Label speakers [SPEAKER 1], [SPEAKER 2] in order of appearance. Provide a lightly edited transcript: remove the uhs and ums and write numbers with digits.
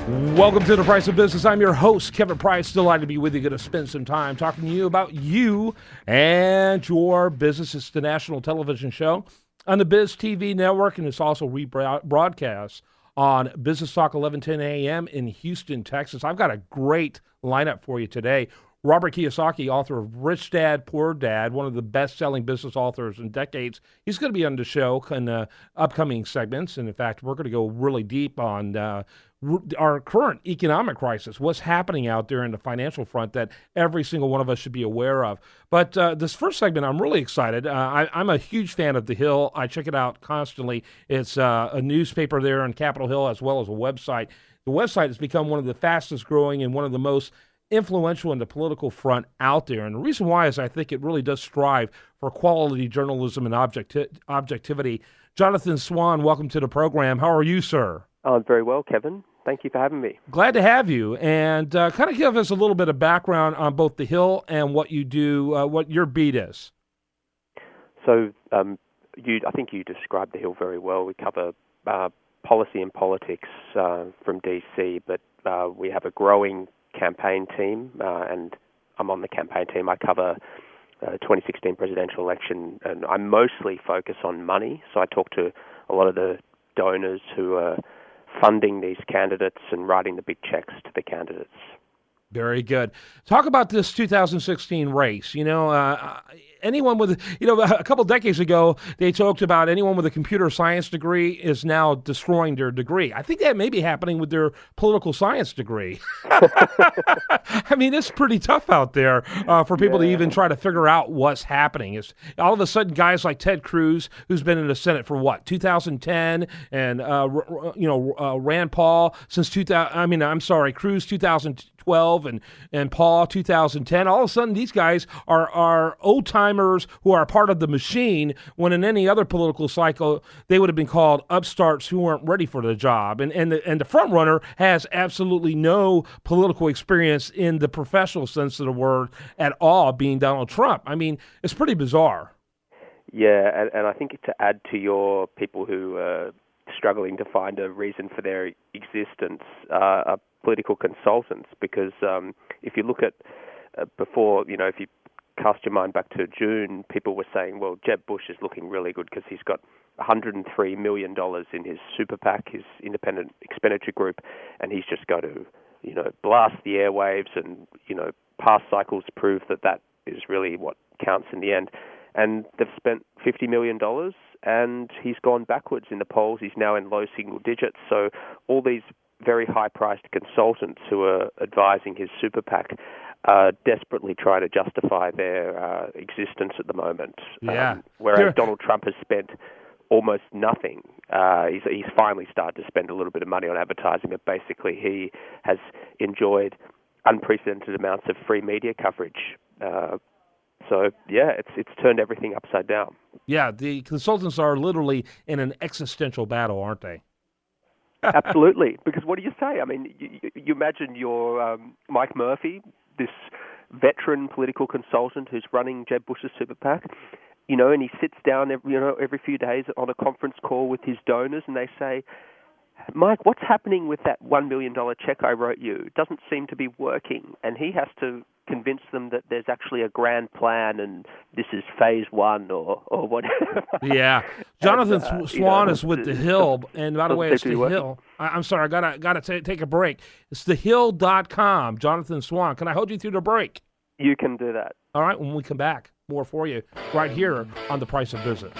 [SPEAKER 1] Welcome to The Price of Business. I'm your host, Kevin Price. Delighted to be with you. Going to spend some time talking to you about you and your business. It's the national television show on the Biz TV network, and it's also rebroadcast on Business Talk 1110 AM in Houston, Texas. I've got a great lineup for you today. Robert Kiyosaki, author of Rich Dad, Poor Dad, one of the best-selling business authors in decades. He's going to be on the show in upcoming segments. And in fact, we're going to go really deep on our current economic crisis, what's happening out there in the financial front that every single one of us should be aware of. But this first segment, I'm really excited. I'm a huge fan of The Hill. I check it out constantly. It's a newspaper there on Capitol Hill as well as a website. The website has become one of the fastest growing and one of the most influential in the political front out there. And the reason why is I think it really does strive for quality journalism and objectivity. Jonathan Swan, welcome to the program. How are you, sir?
[SPEAKER 2] I'm very well, Kevin. Thank you for having me.
[SPEAKER 1] Glad to have you. And kind of give us a little bit of background on both The Hill and what you do, what your beat is.
[SPEAKER 2] So I think you described The Hill very well. We cover policy and politics from D.C., but we have a growing campaign team, and I'm on the campaign team. I cover 2016 presidential election, and I mostly focus on money. So I talk to a lot of the donors who are funding these candidates and writing the big checks to the candidates.
[SPEAKER 1] Very good. Talk about this 2016 race. Anyone with, a couple decades ago, they talked about anyone with a computer science degree is now destroying their degree. I think that may be happening with their political science degree. I mean, it's pretty tough out there for people to even try to figure out what's happening. It's all of a sudden guys like Ted Cruz, who's been in the Senate for 2010, and Rand Paul since 2000. Cruz 2012 and Paul 2010. All of a sudden, these guys are old timers who are part of the machine. When in any other political cycle, they would have been called upstarts who weren't ready for the job. And the front runner has absolutely no political experience in the professional sense of the word at all, being Donald Trump. I mean, it's pretty bizarre.
[SPEAKER 2] Yeah, and I think to add to your people who are struggling to find a reason for their existence are political consultants, because if you look at before, if you cast your mind back to June, people were saying, well, Jeb Bush is looking really good because he's got $103 million in his super PAC, his independent expenditure group, and he's just got to, blast the airwaves, and, past cycles prove that is really what counts in the end. And they've spent $50 million, and he's gone backwards in the polls. He's now in low single digits. So all these very high-priced consultants who are advising his super PAC are desperately trying to justify their existence at the moment.
[SPEAKER 1] Yeah.
[SPEAKER 2] Whereas Donald Trump has spent almost nothing. He's finally started to spend a little bit of money on advertising, but basically he has enjoyed unprecedented amounts of free media coverage. So, it's turned everything upside down.
[SPEAKER 1] Yeah, the consultants are literally in an existential battle, aren't they?
[SPEAKER 2] Absolutely, because what do you say? I mean, you imagine you're Mike Murphy, this veteran political consultant who's running Jeb Bush's super PAC, and he sits down every few days on a conference call with his donors, and they say, Mike, what's happening with that $1 million check I wrote you? It doesn't seem to be working. And he has to convince them that there's actually a grand plan and this is phase one or whatever.
[SPEAKER 1] Yeah. Jonathan Swan is with The Hill. And by the way, it's The Hill. I'm sorry, I gotta take a break. It's thehill.com. Jonathan Swan. Can I hold you through the break?
[SPEAKER 2] You can do that.
[SPEAKER 1] All right, when we come back, more for you right here on The Price of Business.